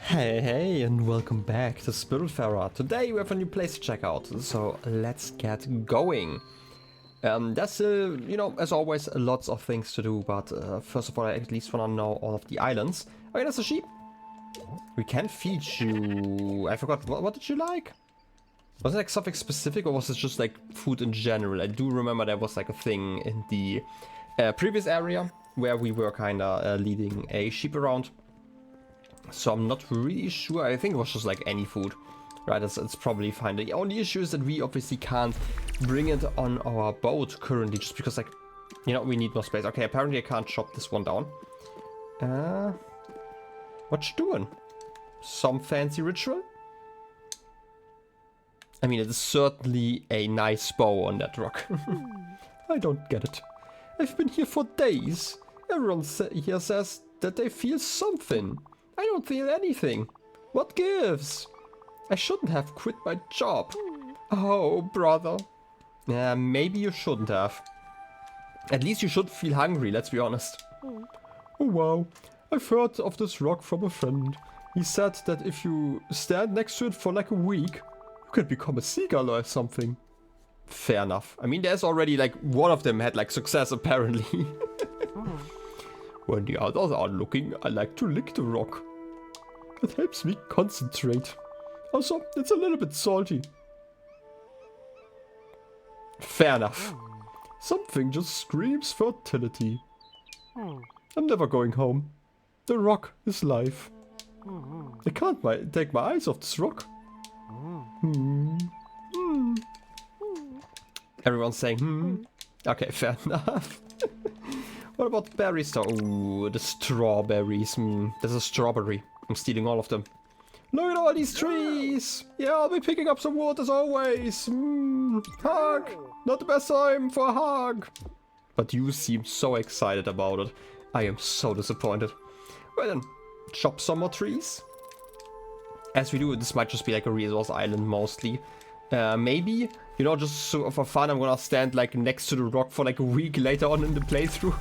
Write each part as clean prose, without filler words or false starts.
Hey, and welcome back to Spiritfarer. Today we have a new place to check out, so let's get going. There's, as always, lots of things to do, but first of all, I at least want to know all of the islands. Okay, there's a sheep. We can feed you. I forgot, what did you like? Was it like something specific, or was it just like food in general? I do remember there was like a thing in the previous area where we were kind of leading a sheep around. So I'm not really sure. I think it was just like any food. Right, it's probably fine. The only issue is that we obviously can't bring it on our boat currently, just because, like, we need more space. Okay, apparently I can't chop this one down. What you doing? Some fancy ritual? I mean, it is certainly a nice bow on that rock. I don't get it. I've been here for days. Everyone here says that they feel something. I don't feel anything. What gives? I shouldn't have quit my job. Oh, brother. Yeah, maybe you shouldn't have. At least you should feel hungry, let's be honest. Oh, wow. I've heard of this rock from a friend. He said that if you stand next to it for like a week, you could become a seagull or something. Fair enough. I mean, there's already like one of them had like success apparently. When the others are looking, I like to lick the rock. It helps me concentrate. Also, it's a little bit salty. Fair enough. Something just screams fertility. I'm never going home. The rock is life. I can't take my eyes off this rock. Everyone's saying, Okay, fair enough. What about berries though? Ooh, the strawberries. There's a strawberry. I'm stealing all of them. Look at all these trees! Yeah, I'll be picking up some wood as always. Hug! Not the best time for a hug. But you seem so excited about it. I am so disappointed. Well then, chop some more trees. As we do, this might just be like a resource island mostly. Maybe, just so for fun, I'm gonna stand like next to the rock for like a week later on in the playthrough.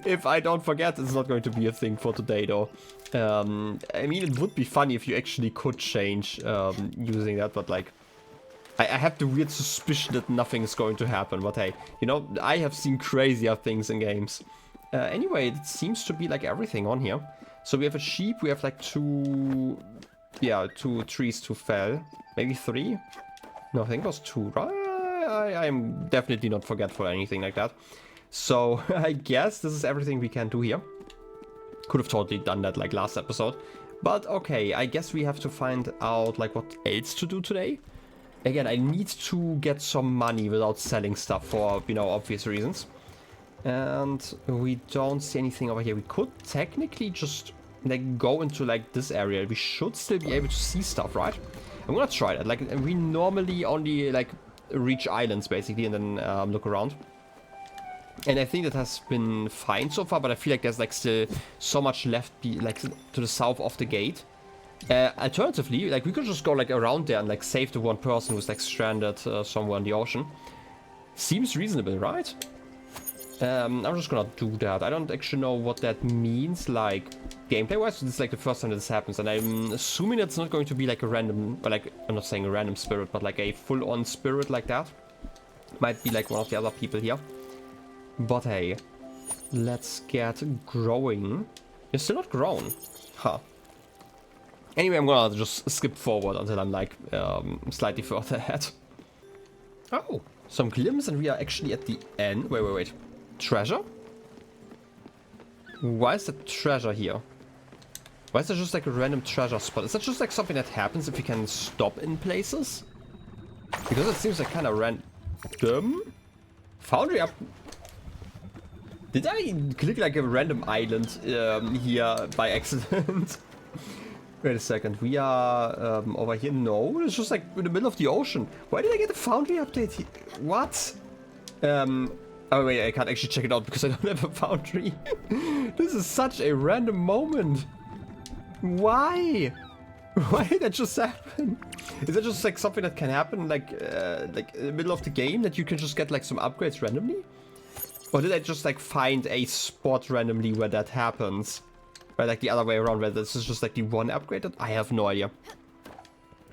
If I don't forget, it's not going to be a thing for today though. I mean, it would be funny if you actually could change using that, but like, I have the weird suspicion that nothing is going to happen, but hey, I have seen crazier things in games. Anyway, it seems to be like everything on here. So we have a sheep, we have like two trees to fell. Maybe 3? No, I think it was 2, right? I'm definitely not forgetful or anything like that. So, I guess this is everything we can do here. Could have totally done that like last episode. But okay, I guess we have to find out like what else to do today. Again, I need to get some money without selling stuff for, obvious reasons. And we don't see anything over here. We could technically just like go into like this area. We should still be able to see stuff, right? I'm gonna try that. Like, we normally only like reach islands basically and then look around. And I think that has been fine so far, but I feel like there's like still so much left like to the south of the gate. Alternatively, like we could just go like around there and like save the one person who's like stranded somewhere in the ocean. Seems reasonable, right? I'm just gonna do that. I don't actually know what that means, like gameplay wise. This is like the first time that this happens, and I'm assuming it's not going to be like a random, or like, I'm not saying a random spirit, but like a full-on spirit like that. Might be like one of the other people here. But hey, let's get growing. You're still not grown. Huh. Anyway, I'm gonna just skip forward until I'm like slightly further ahead. Oh, some glimpse, and we are actually at the end. Wait. Treasure? Why is the treasure here? Why is there just like a random treasure spot? Is that just like something that happens if you can stop in places? Because it seems like kind of random. Foundry up. Did I click like a random island here by accident? Wait a second. We are over here. No, it's just like in the middle of the ocean. Why did I get a foundry update here? What? Oh wait, I can't actually check it out because I don't have a foundry. This is such a random moment. Why? Why did that just happen? Is that just like something that can happen like in the middle of the game, that you can just get like some upgrades randomly? Or did I just like find a spot randomly where that happens? Right, like the other way around, where this is just like the one upgraded? I have no idea.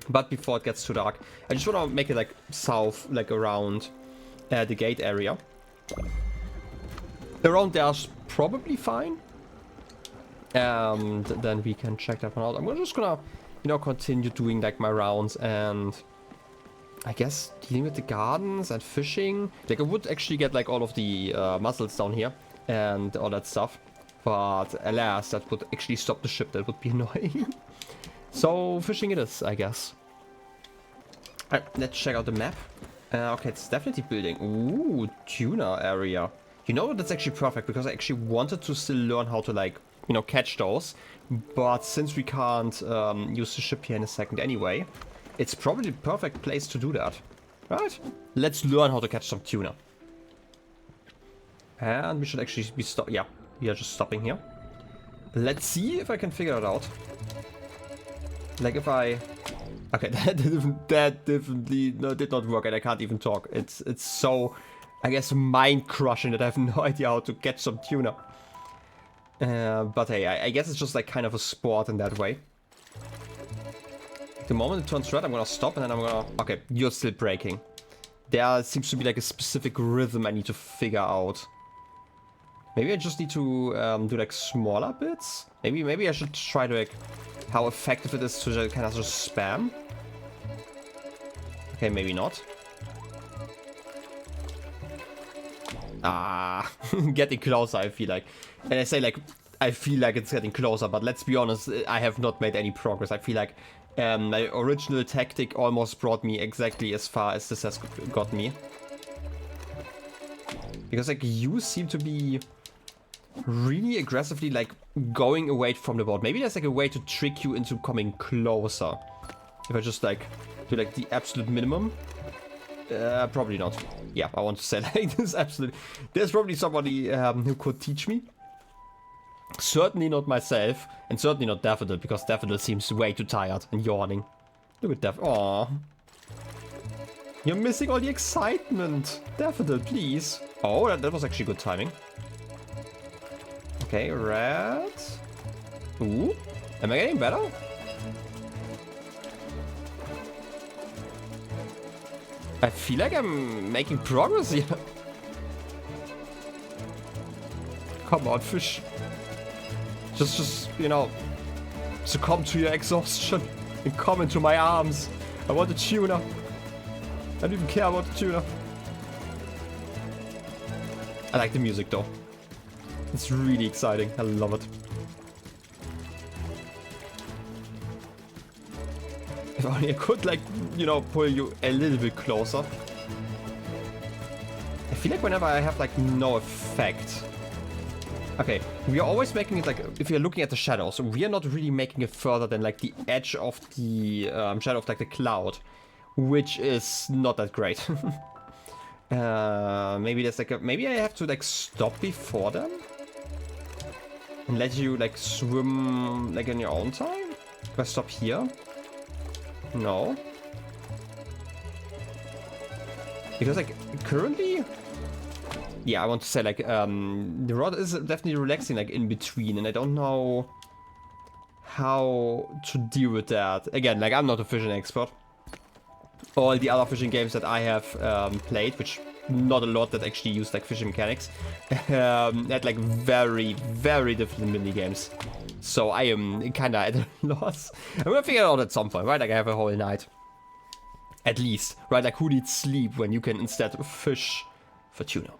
But before it gets too dark, I just want to make it like south, like around the gate area. Around there's probably fine. And then we can check that one out. I'm just gonna, you know, continue doing like my rounds and I guess dealing with the gardens and fishing. Like I would actually get like all of the mussels down here and all that stuff. But alas, that would actually stop the ship. That would be annoying. So fishing it is, I guess. Alright, let's check out the map. Okay, it's definitely building. Ooh, tuna area. You know, that's actually perfect because I actually wanted to still learn how to like, you know, catch those. But since we can't use the ship here in a second anyway, it's probably the perfect place to do that. Right? Let's learn how to catch some tuna. And we should actually be yeah, we are just stopping here. Let's see if I can figure it out. Like if I... Okay, that definitely did not work and I can't even talk. It's so, I guess, mind-crushing that I have no idea how to catch some tuna. But hey, I guess it's just like kind of a sport in that way. The moment it turns red, I'm gonna stop and then I'm gonna... Okay, you're still breaking. There seems to be like a specific rhythm I need to figure out. Maybe I just need to do like smaller bits? Maybe I should try to like... How effective it is to kind of just spam. Okay, maybe not. Ah, getting closer, I feel like. And I say like, I feel like it's getting closer, but let's be honest, I have not made any progress. I feel like my original tactic almost brought me exactly as far as this has got me. Because like you seem to be really aggressively like going away from the boat. Maybe there's like a way to trick you into coming closer. If I just like do like the absolute minimum. Probably not. Yeah, I want to say like this absolutely. There's probably somebody who could teach me. Certainly not myself, and certainly not Daffodil, because Daffodil seems way too tired and yawning. Look at Daffodil. Aww. You're missing all the excitement. Daffodil, please. Oh, that was actually good timing. Okay, red. Ooh. Am I getting better? I feel like I'm making progress here. Come on, fish. Just, you know, succumb to your exhaustion and come into my arms. I want a tuna. I don't even care about the tuna. I like the music though. It's really exciting. I love it. If only I could, like, you know, pull you a little bit closer. I feel like whenever I have, like, no effect. Okay, we are always making it, like, if you're looking at the shadows, we are not really making it further than, like, the edge of the shadow of, like, the cloud. Which is not that great. Maybe there's, like, maybe I have to, like, stop before them? And let you, like, swim, like, in your own time? If I stop here? No. Because, like, currently... Yeah, I want to say, like, the rod is definitely relaxing, like, in between. And I don't know how to deal with that. Again, like, I'm not a fishing expert. All the other fishing games that I have played, which not a lot that actually use, like, fishing mechanics, had, like, very, very different mini games. So I am kind of at a loss. I'm gonna figure it out at some point, right? Like I have a whole night. At least, right? Like who needs sleep when you can instead fish for tuna?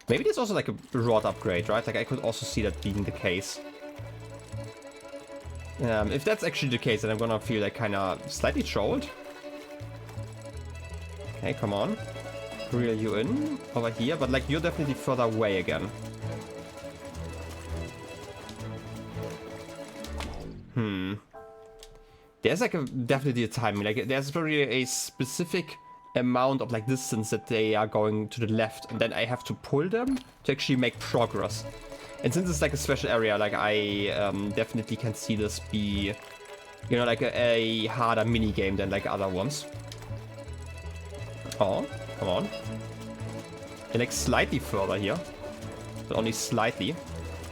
Maybe there's also like a rod upgrade, right? Like I could also see that being the case. If that's actually the case, then I'm gonna feel like kind of slightly trolled. Okay, come on. Reel you in over here, but like you're definitely further away again. There's like definitely a timing, like there's probably a specific amount of like distance that they are going to the left, and then I have to pull them to actually make progress. And since it's like a special area, like I definitely can see this be, you know, like a harder mini game than like other ones. Oh, come on. And like slightly further here, but only slightly.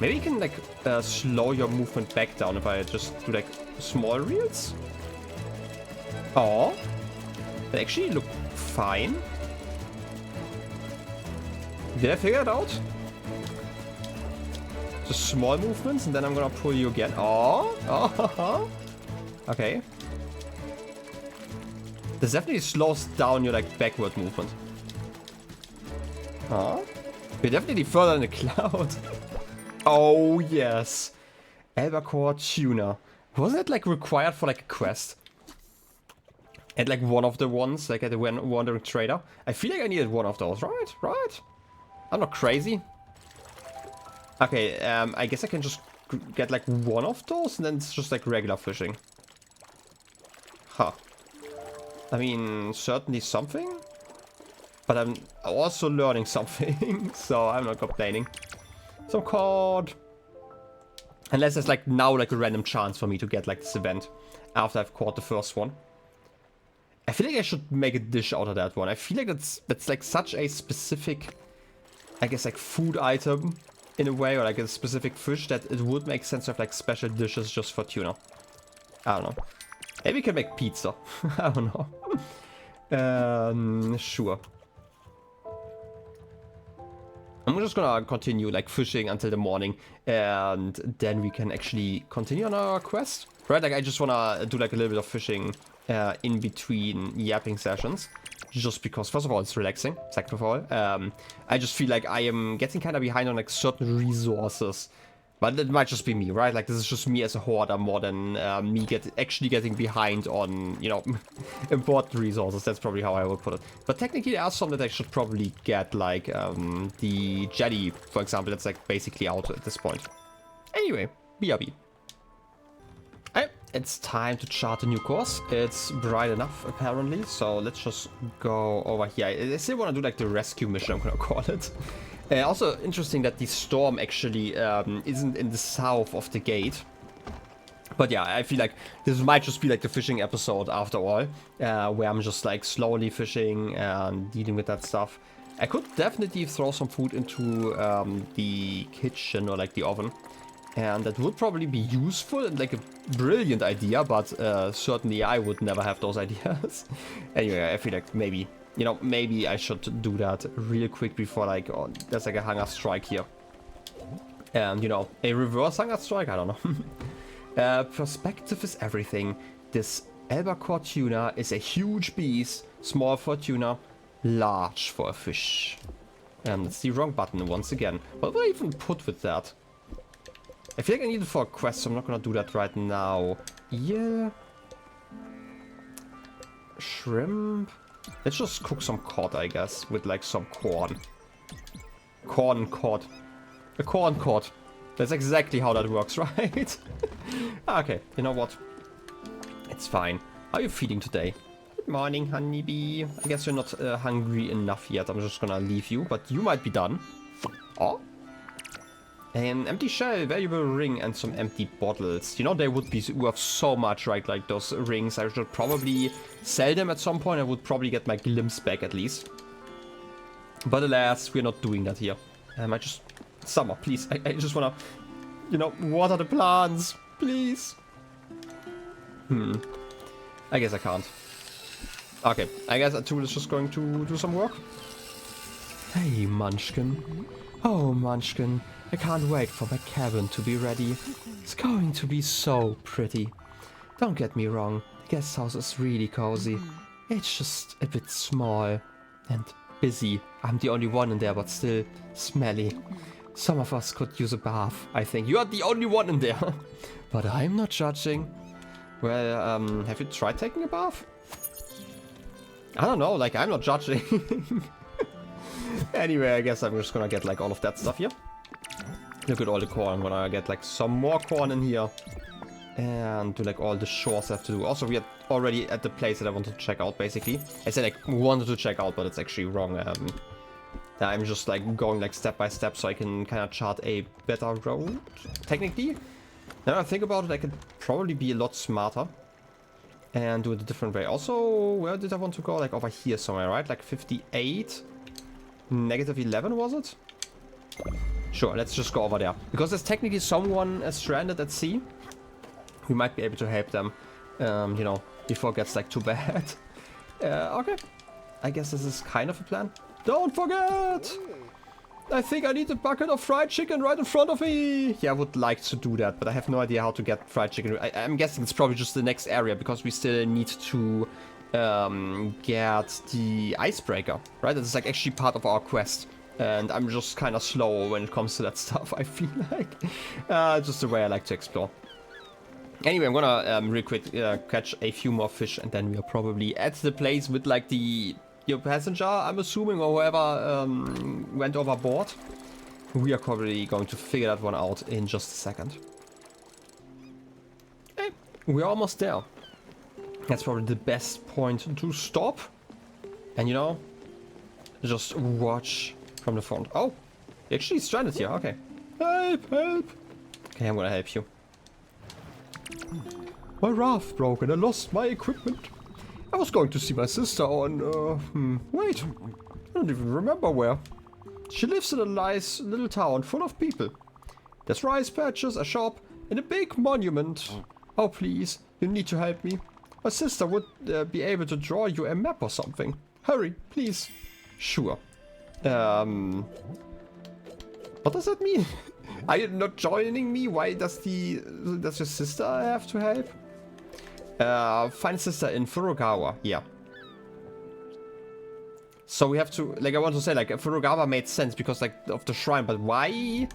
Maybe you can like slow your movement back down if I just do like small reels. Oh, they actually look fine. Did I figure it out? Just small movements and then I'm gonna pull you again. Oh. Okay. This definitely slows down your like backward movement. Huh? We're definitely further in the cloud. Oh yes. Albacore tuna. Wasn't it like required for like a quest? And like one of the ones, like at the Wandering Trader. I feel like I needed one of those, right? Right? I'm not crazy. Okay, I guess I can just get like one of those and then it's just like regular fishing. Huh. I mean, certainly something. But I'm also learning something, so I'm not complaining. So cod. Unless there's like now like a random chance for me to get like this event after I've caught the first one. I feel like I should make a dish out of that one. I feel like that's like such a specific, I guess like food item in a way, or like a specific fish that it would make sense to have like special dishes just for tuna. I don't know. Maybe we can make pizza. I don't know. Sure. I'm just gonna continue like fishing until the morning and then we can actually continue on our quest. Right, like I just wanna do like a little bit of fishing in between yapping sessions. Just because, first of all, it's relaxing. Second of all, I just feel like I am getting kind of behind on like certain resources. But it might just be me, right? Like this is just me as a hoarder more than me actually getting behind on, you know, important resources. That's probably how I would put it. But technically there are some that I should probably get, like the jetty, for example. That's like basically out at this point. Anyway, BRB. It's time to chart a new course. It's bright enough, apparently. So let's just go over here. I still want to do like the rescue mission, I'm gonna call it. Also interesting that the storm actually isn't in the south of the gate. But yeah, I feel like this might just be like the fishing episode after all. Where I'm just like slowly fishing and dealing with that stuff. I could definitely throw some food into the kitchen or like the oven. And that would probably be useful and like a brilliant idea, but certainly I would never have those ideas. Anyway, I feel like maybe, you know, maybe I should do that real quick before like, oh, there's like a hunger strike here. And, you know, a reverse hunger strike? I don't know. Perspective is everything. This albacore tuna is a huge beast, small for tuna, large for a fish. And it's the wrong button once again. What would I even put with that? I feel like I need it for a quest, so I'm not gonna do that right now. Yeah. Shrimp. Let's just cook some cod, I guess, with like some corn. Corn and cod. A corn cod. That's exactly how that works, right? Okay, you know what? It's fine. How are you feeling today? Good morning, honeybee. I guess you're not hungry enough yet. I'm just gonna leave you, but you might be done. Oh. An empty shell, valuable ring, and some empty bottles. You know, they would be worth so much, right? Like those rings. I should probably sell them at some point. I would probably get my glimpse back at least. But alas, we're not doing that here. I just... Summer, please. I just wanna... You know, water the plants. Please. I guess I can't. Okay, I guess that tool is just going to do some work. Hey, Munchkin. Oh, Munchkin. I can't wait for my cabin to be ready. It's going to be so pretty. Don't get me wrong, the guest house is really cozy. It's just a bit small and busy. I'm the only one in there, but still smelly. Some of us could use a bath, I think. You are the only one in there. But I'm not judging. Well, have you tried taking a bath? I don't know, like, I'm not judging. Anyway, I guess I'm just gonna get like all of that stuff here. Look at all the corn. I'm gonna get like some more corn in here. And do like all the chores I have to do. Also, we are already at the place that I wanted to check out, basically. I said like wanted to check out, but it's actually wrong. I'm just like going like step by step so I can kind of chart a better road, technically. Now I think about it, I could probably be a lot smarter. And do it a different way. Also, where did I want to go? Like over here somewhere, right? Like 58. -11 was it? Sure, let's just go over there. Because there's technically someone stranded at sea. We might be able to help them, you know, before it gets like too bad. Okay. I guess this is kind of a plan. Don't forget! I think I need a bucket of fried chicken right in front of me. Yeah, I would like to do that, but I have no idea how to get fried chicken. I'm guessing it's probably just the next area, because we still need to get the icebreaker, right? That's like actually part of our quest. And I'm just kind of slow when it comes to that stuff, I feel like. Just the way I like to explore. Anyway, I'm gonna real quick catch a few more fish, and then we are probably at the place with like your passenger, I'm assuming, or whoever went overboard. We are probably going to figure that one out in just a second. Hey, we're almost there. That's probably the best point to stop. And you know, just watch from the front. Oh, you're actually stranded here. Okay. Help, help. Okay, I'm gonna help you. My raft broke and I lost my equipment. I was going to see my sister on, wait. I don't even remember where. She lives in a nice little town full of people. There's rice patches, a shop, and a big monument. Oh, please, you need to help me. My sister would be able to draw you a map or something. Hurry, please. Sure. What does that mean? Are you not joining me? Why does your sister have to help? Find sister in Furukawa. Yeah. So we have to, like, I want to say, like, Furukawa made sense because, like, of the shrine, but why?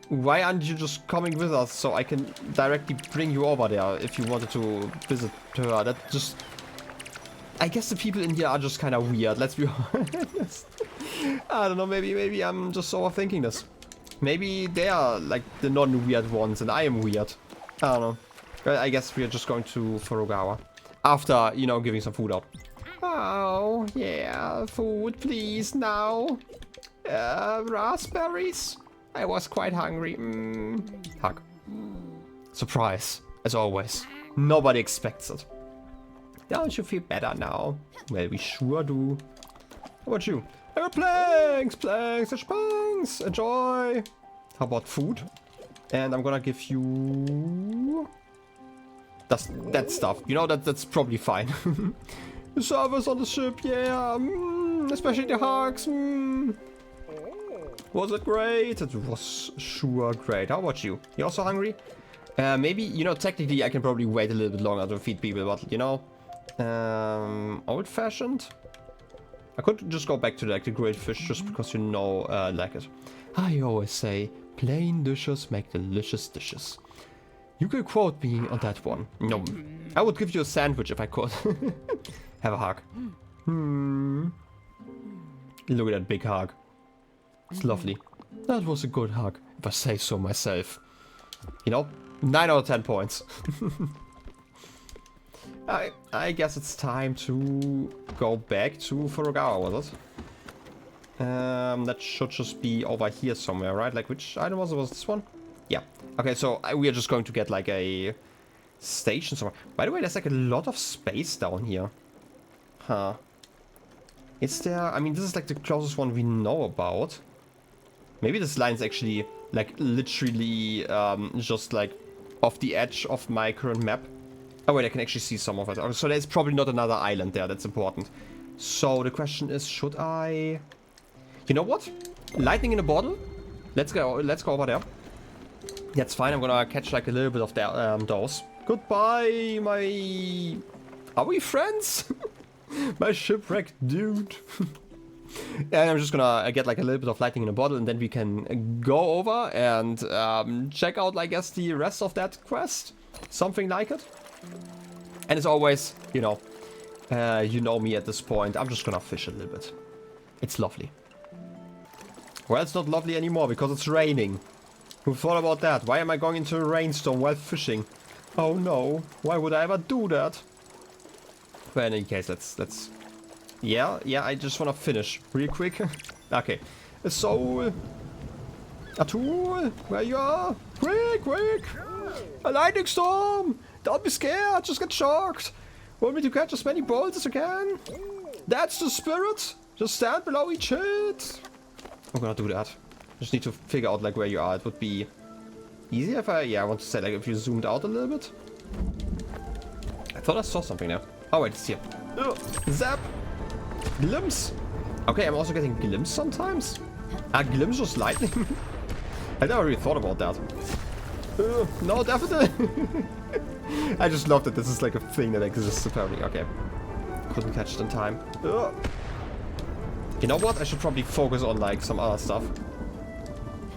Why aren't you just coming with us so I can directly bring you over there if you wanted to visit her? That just... I guess the people in here are just kind of weird, let's be honest. I don't know, maybe I'm just overthinking this. Maybe they are, like, the non-weird ones and I am weird. I don't know. I guess we are just going to Furukawa. After, you know, giving some food out. Oh, yeah, food, please, now. Raspberries? I was quite hungry. Hug. Surprise, as always. Nobody expects it. Don't you feel better now? Well, we sure do. How about you? I got planks, planks, and planks. Enjoy. How about food? And I'm gonna give you... that stuff. You know, that's probably fine. The service on the ship, yeah. Especially the hugs. Was it great? It was sure great. How about you? You also hungry? Maybe, you know, technically I can probably wait a little bit longer to feed people, but, you know, old-fashioned? I could just go back to, like, the grilled fish just because you know, like it. I always say, plain dishes make delicious dishes. You could quote me on that one. No, I would give you a sandwich if I could. Have a hug. Look at that big hug. It's lovely. That was a good hug, if I say so myself. You know, 9 out of 10 points. I guess it's time to go back to Furukawa, was it? That should just be over here somewhere, right? Like, which item was it? Was this one? Yeah. Okay, so we are just going to get, like, a station somewhere. By the way, there's, like, a lot of space down here. Huh. Is there... I mean, this is, like, the closest one we know about. Maybe this line's actually, like, literally, just, like, off the edge of my current map. Oh, wait, I can actually see some of it. So there's probably not another island there. That's important. So the question is, should I... You know what? Lightning in a bottle? Let's go over there. That's fine. I'm gonna catch, like, a little bit of those. Goodbye, my... Are we friends? My shipwrecked dude. And I'm just gonna get, like, a little bit of lightning in a bottle, and then we can go over and check out, I guess, the rest of that quest. Something like it. And as always, you know me at this point. I'm just gonna fish a little bit. It's lovely. Well, it's not lovely anymore because it's raining. Who thought about that? Why am I going into a rainstorm while fishing? Oh no, why would I ever do that? But in any case, let's... Yeah, I just wanna finish real quick. Okay, so... Atul, where you are? Quick! A lightning storm! Don't be scared, just get shocked. Want me to catch as many bolts as you can? That's the spirit. Just stand below each hit. I'm gonna do that. Just need to figure out like where you are. It would be easier if I want to say like if you zoomed out a little bit. I thought I saw something now. Oh wait, it's here. Zap! Glimpse! Okay, I'm also getting glimpse sometimes. Glimpse was lightning. I never really thought about that. No, definitely. I just love that this is like a thing that exists apparently. Okay. Couldn't catch it in time. You know what? I should probably focus on like some other stuff.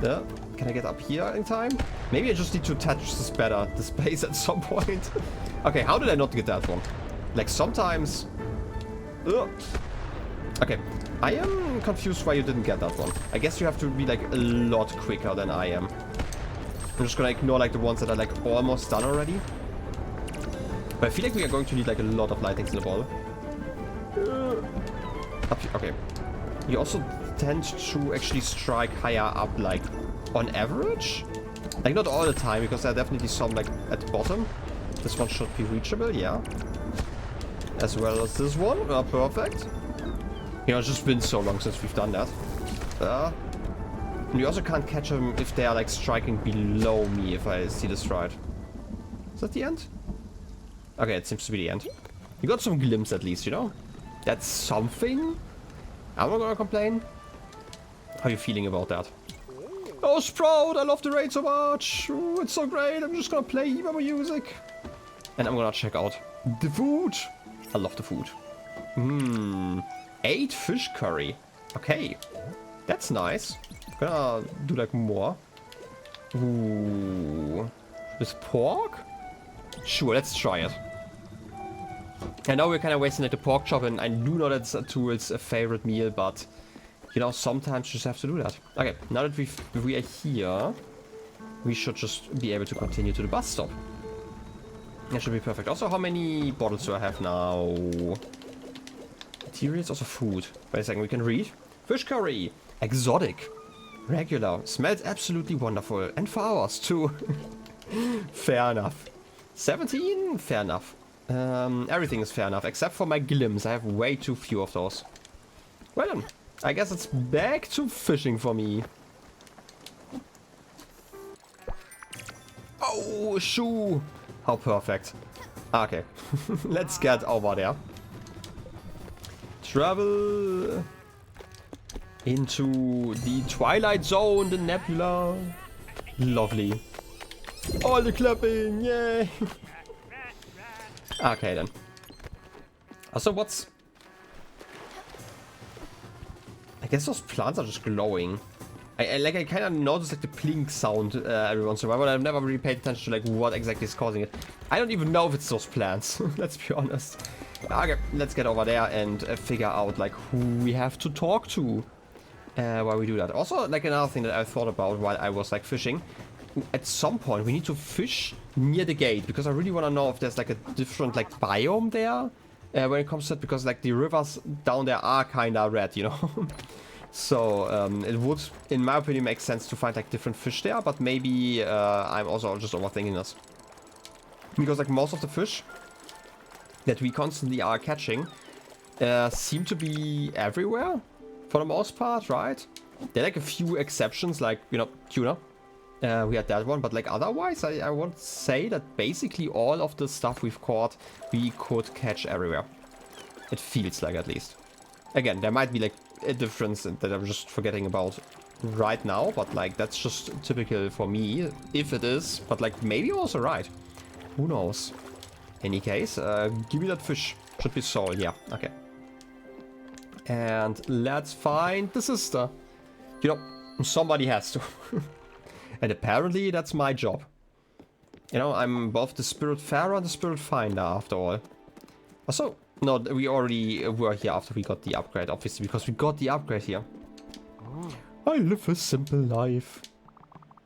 Can I get up here in time? Maybe I just need to touch this better, the space at some point. Okay, how did I not get that one? Like sometimes... Okay, I am confused why you didn't get that one. I guess you have to be like a lot quicker than I am. I'm just gonna ignore like the ones that are like almost done already. But I feel like we are going to need like a lot of lightnings in the ball. Up here, okay. You also tend to actually strike higher up like on average. Like not all the time because there are definitely some like at the bottom. This one should be reachable, yeah. As well as this one. Perfect. You know, it's just been so long since we've done that. And you also can't catch them if they are like striking below me, if I see this right. Is that the end? Okay, it seems to be the end. You got some glimpse at least, you know? That's something. I'm not gonna complain. How are you feeling about that? Oh, Sprout! I love the raid so much! Ooh, it's so great! I'm just gonna play Eva music. And I'm gonna check out the food. I love the food. 8 fish curry. Okay. That's nice. I'm gonna do like more. Ooh. With pork? Sure, let's try it. I know we're kind of wasting like the pork chop, and I do know that's Tul's favorite meal, but you know, sometimes you just have to do that. Okay, now that we are here, we should just be able to continue to the bus stop. That should be perfect. Also, how many bottles do I have now? Materials, also food. Wait a second, we can read. Fish curry. Exotic. Regular. Smells absolutely wonderful. And for ours too. Fair enough. 17? Fair enough. Everything is fair enough, except for my glimpse. I have way too few of those. Well then, I guess it's back to fishing for me. Oh, shoe! How perfect. Okay, let's get over there. Travel into the Twilight Zone, the nebula. Lovely. All the clapping, yay! Okay then. Also, what's... I guess those plants are just glowing. I kind of noticed like the plink sound every once in a while, but I've never really paid attention to like what exactly is causing it. I don't even know if it's those plants. Let's be honest. Okay, let's get over there and figure out like who we have to talk to while we do that. Also, like another thing that I thought about while I was like fishing. At some point we need to fish near the gate, because I really want to know if there's like a different like biome there when it comes to it, because like the rivers down there are kind of red, you know. So it would, in my opinion, make sense to find like different fish there, but maybe I'm also just overthinking this, because like most of the fish that we constantly are catching seem to be everywhere for the most part, right? There are like a few exceptions, like, you know, tuna. We had that one, but like otherwise I would say that basically all of the stuff we've caught we could catch everywhere. It feels like, at least. Again, there might be like a difference that I'm just forgetting about right now, but like that's just typical for me, if it is, but like maybe also right. Who knows? Any case, give me that fish. Should be soul, yeah, okay. And let's find the sister. You know, somebody has to. And apparently that's my job. You know, I'm both the Spiritfarer and the Spiritfinder after all. Also, no, we already were here after we got the upgrade, obviously, because we got the upgrade here. I live a simple life.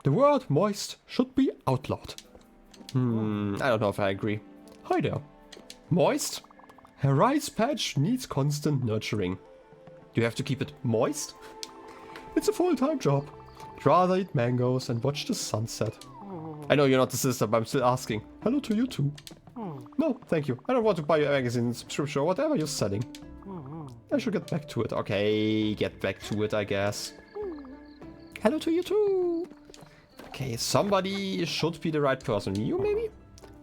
The word moist should be outlawed. I don't know if I agree. Hi there. Moist? Her rice patch needs constant nurturing. Do you have to keep it moist? It's a full-time job. I'd rather eat mangoes and watch the sunset. I know you're not the sister, but I'm still asking. Hello to you too. No, thank you. I don't want to buy your magazine subscription or whatever you're selling. I should get back to it. Okay, get back to it, I guess. Hello to you too. Okay, somebody should be the right person. You maybe?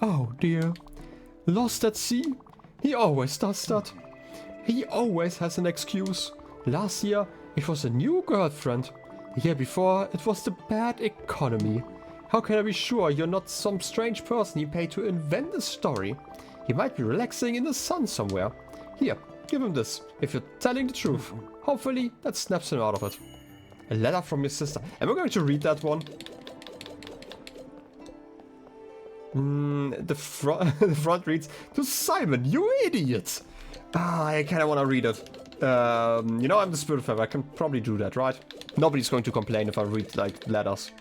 Oh dear. Lost at sea? He always does that. He always has an excuse. Last year it was a new girlfriend. The year before it was the bad economy. How can I be sure you're not some strange person he paid to invent a story? He might be relaxing in the sun somewhere. Here, give him this, if you're telling the truth. Hopefully that snaps him out of it. A letter from your sister. Am I going to read that one? The front reads, to Simon, you idiot! Ah, I kinda wanna read it. You know, I'm the Spiritfarer, I can probably do that, right? Nobody's going to complain if I read, like, letters.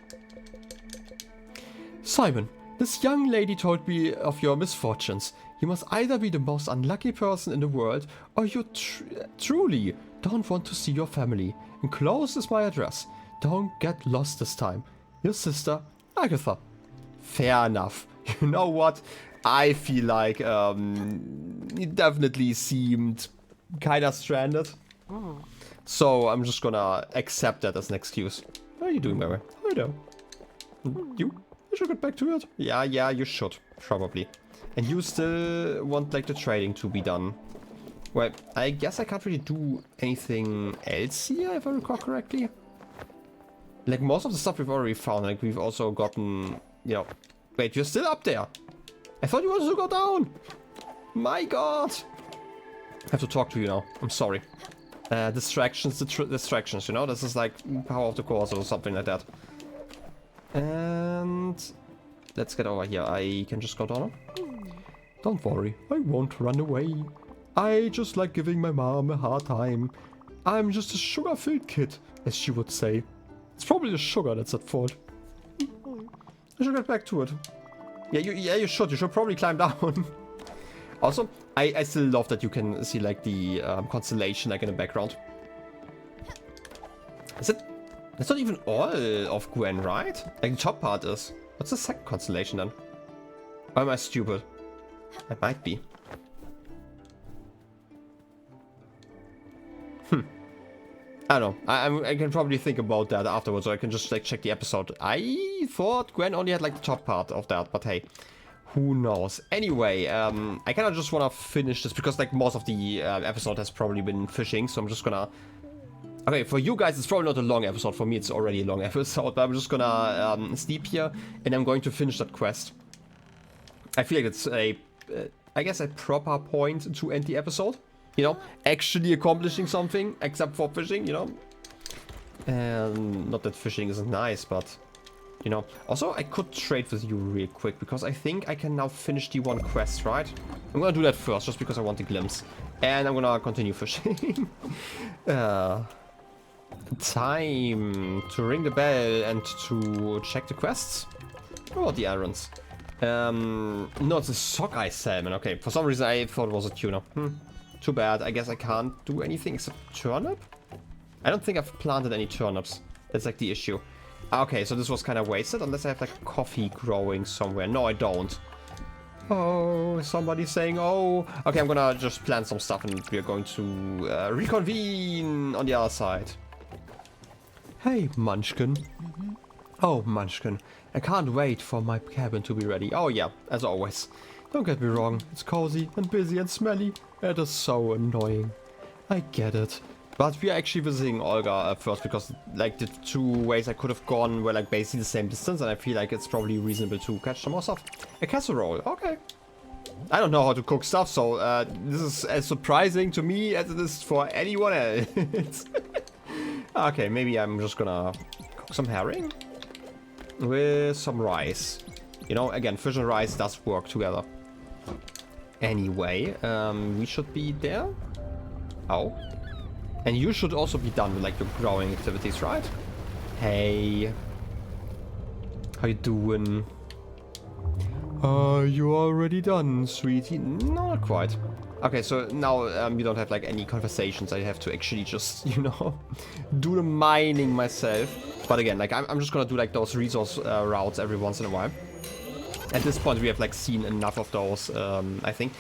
Simon, this young lady told me of your misfortunes. You must either be the most unlucky person in the world, or you truly don't want to see your family. Enclosed is my address. Don't get lost this time. Your sister, Agatha. Fair enough. You know what? I feel like he definitely seemed kinda stranded. So I'm just gonna accept that as an excuse. How are you doing, Mary? I know. You should get back to it. Yeah, you should. Probably. And you still want, like, the trading to be done. Well, I guess I can't really do anything else here, if I recall correctly. Like, most of the stuff we've already found. Like, we've also gotten, you know... Wait, you're still up there. I thought you wanted to go down. My god. I have to talk to you now. I'm sorry. Distractions, distractions, you know? This is like power of the course or something like that. And... let's get over here. I can just go down. Don't worry, I won't run away. I just like giving my mom a hard time. I'm just a sugar-filled kid, as she would say. It's probably the sugar that's at fault. I should get back to it. Yeah, you should. You should probably climb down. Also, I still love that you can see, like, the constellation, like, in the background. Is it... That's not even all of Gwen, right? Like, the top part is. What's the second constellation, then? Or am I stupid? I might be. I don't know. I can probably think about that afterwards, or I can just, like, check the episode. I thought Gwen only had, like, the top part of that, but hey. Who knows? Anyway, I kind of just want to finish this, because, like, most of the episode has probably been fishing, so I'm just gonna... Okay, for you guys, it's probably not a long episode. For me, it's already a long episode, but I'm just gonna sleep here, and I'm going to finish that quest. I feel like it's a... I guess a proper point to end the episode. You know, actually accomplishing something, except for fishing, you know. And not that fishing isn't nice, but, you know. Also, I could trade with you real quick, because I think I can now finish the one quest, right? I'm gonna do that first, just because I want a glimpse. And I'm gonna continue fishing. Time to ring the bell and to check the quests. What about the errands? No, it's a sockeye salmon. Okay, for some reason I thought it was a tuna. Too bad. I guess I can't do anything except turnip? I don't think I've planted any turnips. That's like the issue. Okay, so this was kind of wasted unless I have like coffee growing somewhere. No, I don't. Oh, somebody's saying oh. Okay, I'm gonna just plant some stuff and we're going to reconvene on the other side. Hey, Munchkin. Oh, Munchkin. I can't wait for my cabin to be ready. Oh yeah, as always. Don't get me wrong, it's cozy and busy and smelly. It is so annoying. I get it. But we are actually visiting Olga first because like the two ways I could have gone were like basically the same distance, and I feel like it's probably reasonable to catch some more stuff. A casserole, okay. I don't know how to cook stuff, so this is as surprising to me as it is for anyone else. Okay, maybe I'm just gonna cook some herring with some rice. You know, again, fish and rice does work together. Anyway, we should be there. Oh. And you should also be done with like your growing activities, right? Hey. How you doing? Are you already done, sweetie? No, not quite. Okay, so now you don't have like any conversations. I have to actually just, you know, do the mining myself. But again, like I'm just gonna do like those resource routes every once in a while. At this point, we have like seen enough of those, I think.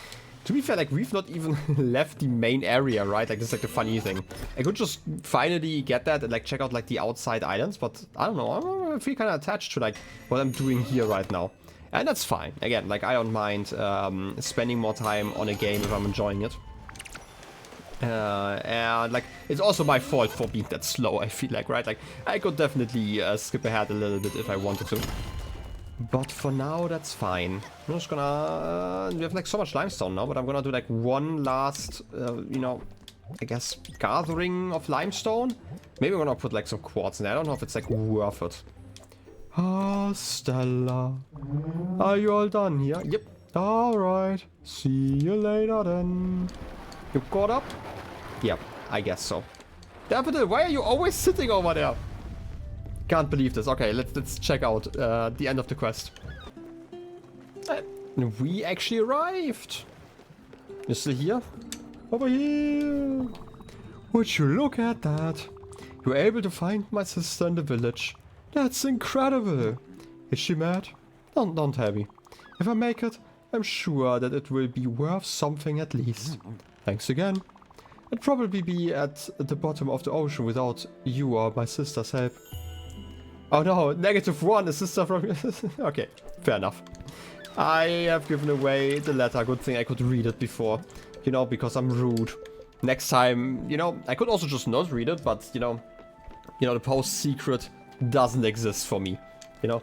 To be fair, like, we've not even left the main area, right? Like, this is like the funny thing. I could just finally get that and like check out like the outside islands, but I don't know. I feel kind of attached to like what I'm doing here right now. And that's fine. Again, like, I don't mind spending more time on a game if I'm enjoying it. And like, it's also my fault for being that slow, I feel like, right? Like, I could definitely skip ahead a little bit if I wanted to. But for now, that's fine. I'm just gonna... we have like so much limestone now, but I'm gonna do like one last, you know, I guess, gathering of limestone. Maybe I'm gonna put like some quartz in there. I don't know if it's like worth it. Ah, Stella. Are you all done here? Yep. Alright. See you later then. You caught up? Yep, I guess so. Daffodil, why are you always sitting over there? Can't believe this. Okay, let's check out the end of the quest. We actually arrived. You're still here? Over here. Would you look at that? You were able to find my sister in the village. That's incredible. Is she mad? Don't tell me. If I make it, I'm sure that it will be worth something at least. Thanks again. I'd probably be at the bottom of the ocean without you or my sister's help. Oh no, -1, a sister from... Okay, fair enough. I have given away the letter. Good thing I could read it before. You know, because I'm rude. Next time, you know, I could also just not read it, but, you know, the post secret doesn't exist for me. You know?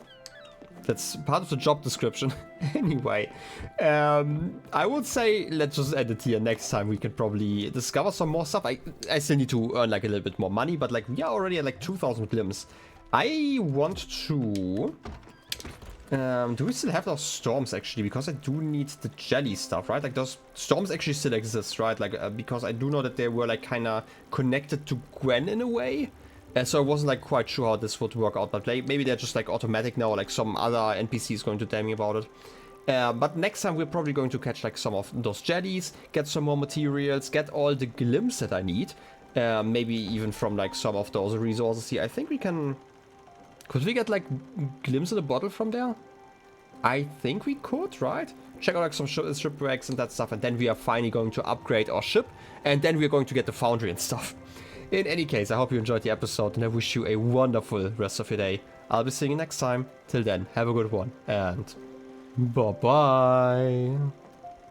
That's part of the job description. Anyway, I would say let's just end it here. Next time we can probably discover some more stuff. I still need to earn like a little bit more money, but like we are already at like 2,000 glims. I want to... do we still have those storms actually? Because I do need the jelly stuff, right? Like those storms actually still exist, right? Like because I do know that they were like kind of connected to Gwen in a way. So I wasn't like quite sure how this would work out, but like, maybe they're just like automatic now, or like some other NPC is going to tell me about it. But next time we're probably going to catch like some of those jellies, get some more materials, get all the glims that I need. Maybe even from like some of those resources here. I think we can... Could we get like glims in a bottle from there? I think we could, right? Check out like some shipwrecks and that stuff, and then we are finally going to upgrade our ship, and then we're going to get the foundry and stuff. In any case, I hope you enjoyed the episode, and I wish you a wonderful rest of your day. I'll be seeing you next time. Till then, have a good one, and bye-bye.